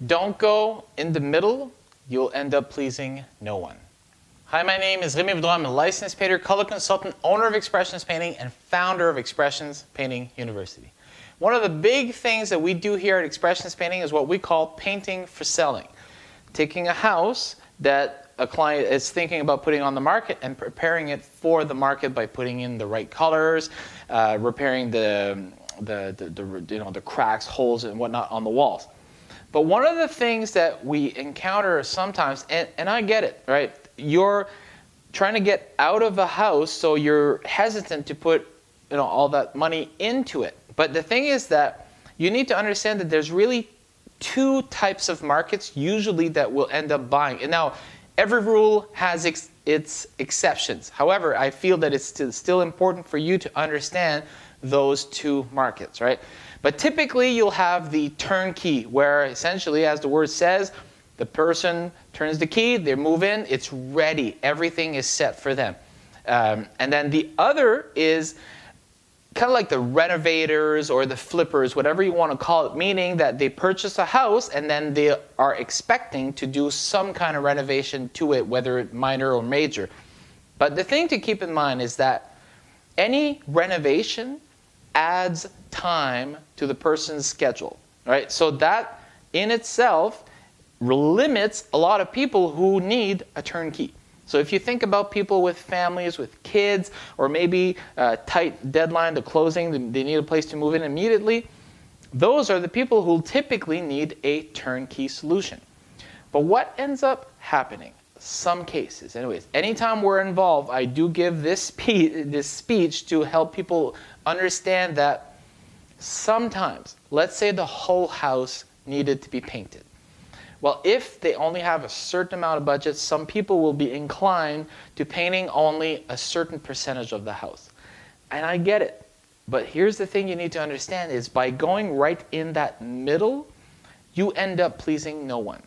Don't go in the middle. You'll end up pleasing no one. Hi, my name is RENOVATOR. I'm a licensed painter, color consultant, owner of Expressions Painting, and founder of Expressions Painting University. One of the big things that we do here at Expressions Painting is what we call painting for selling. Taking a house that a client is thinking about putting on the market and preparing it for the market by putting in the right colors, repairing the cracks, holes, and whatnot on the walls. But one of the things that we encounter sometimes, and I get it, right? You're trying to get out of a house, so you're hesitant to put all that money into it. But the thing is that you need to understand that there's really two types of markets usually that will end up buying. And now, every rule has its exceptions. However, I feel that it's still important for you to understand those two markets, right? But typically, you'll have the turnkey, where essentially, as the word says, the person turns the key, they move in, it's ready. Everything is set for them. And then the other is kind of like the renovators or the flippers, whatever you want to call it, meaning that they purchase a house and then they are expecting to do some kind of renovation to it, whether it's minor or major. But the thing to keep in mind is that any renovation adds time to the person's schedule, right? So that in itself limits a lot of people who need a turnkey. So if you think about people with families, with kids, or maybe a tight deadline to closing, they need a place to move in immediately, those are the people who typically need a turnkey solution. But what ends up happening? Some cases, anyways, anytime we're involved, I do give this speech to help people understand that sometimes, let's say the whole house needed to be painted. Well, if they only have a certain amount of budget, some people will be inclined to painting only a certain percentage of the house. And I get it. But here's the thing you need to understand is by going right in that middle, you end up pleasing no one.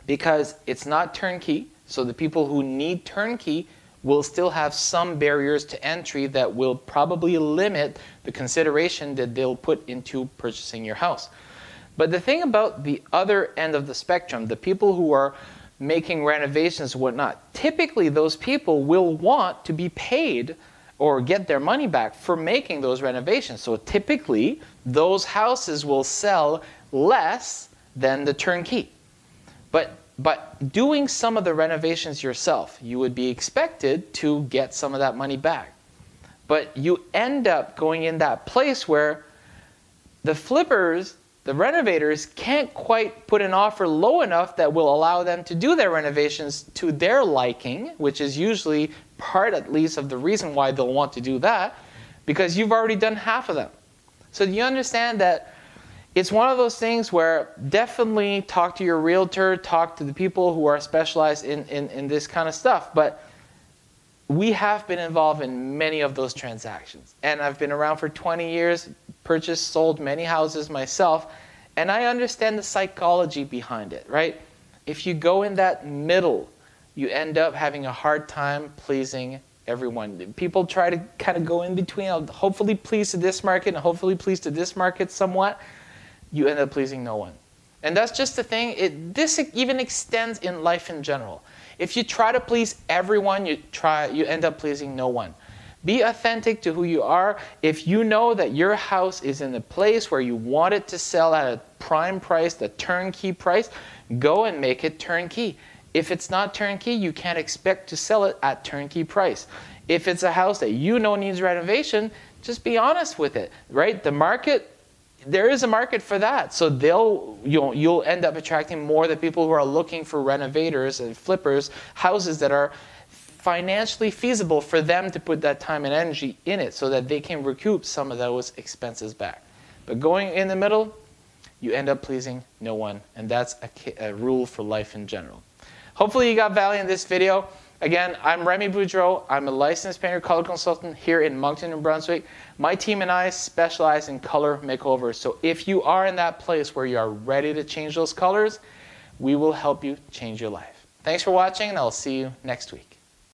Because it's not turnkey, so the people who need turnkey will still have some barriers to entry that will probably limit the consideration that they'll put into purchasing your house. But the thing about the other end of the spectrum, the people who are making renovations and whatnot, typically those people will want to be paid or get their money back for making those renovations. So typically, those houses will sell less than the turnkey. But doing some of the renovations yourself, you would be expected to get some of that money back. But you end up going in that place where the flippers, the renovators, can't quite put an offer low enough that will allow them to do their renovations to their liking, which is usually part, at least, of the reason why they'll want to do that, because you've already done half of them. So do you understand that it's one of those things where definitely talk to your realtor, talk to the people who are specialized in this kind of stuff. But we have been involved in many of those transactions. And I've been around for 20 years, purchased, sold many houses myself, and I understand the psychology behind it, right? If you go in that middle, you end up having a hard time pleasing everyone. People try to kind of go in between, I'll hopefully please to this market and hopefully please to this market somewhat. You end up pleasing no one. And that's just the thing. This even extends in life in general. If you try to please everyone, you end up pleasing no one. Be authentic to who you are. If you know that your house is in a place where you want it to sell at a prime price, the turnkey price, go and make it turnkey. If it's not turnkey, you can't expect to sell it at turnkey price. If it's a house that you know needs renovation, just be honest with it, right? The market, there is a market for that. So you'll end up attracting more the people who are looking for renovators and flippers, houses that are financially feasible for them to put that time and energy in it so that they can recoup some of those expenses back. But going in the middle, you end up pleasing no one. And that's a rule for life in general. Hopefully you got value in this video. Again, I'm Remy Boudreau. I'm a licensed painter color consultant here in Moncton, New Brunswick. My team and I specialize in color makeovers. So if you are in that place where you are ready to change those colors, we will help you change your life. Thanks for watching, and I'll see you next week.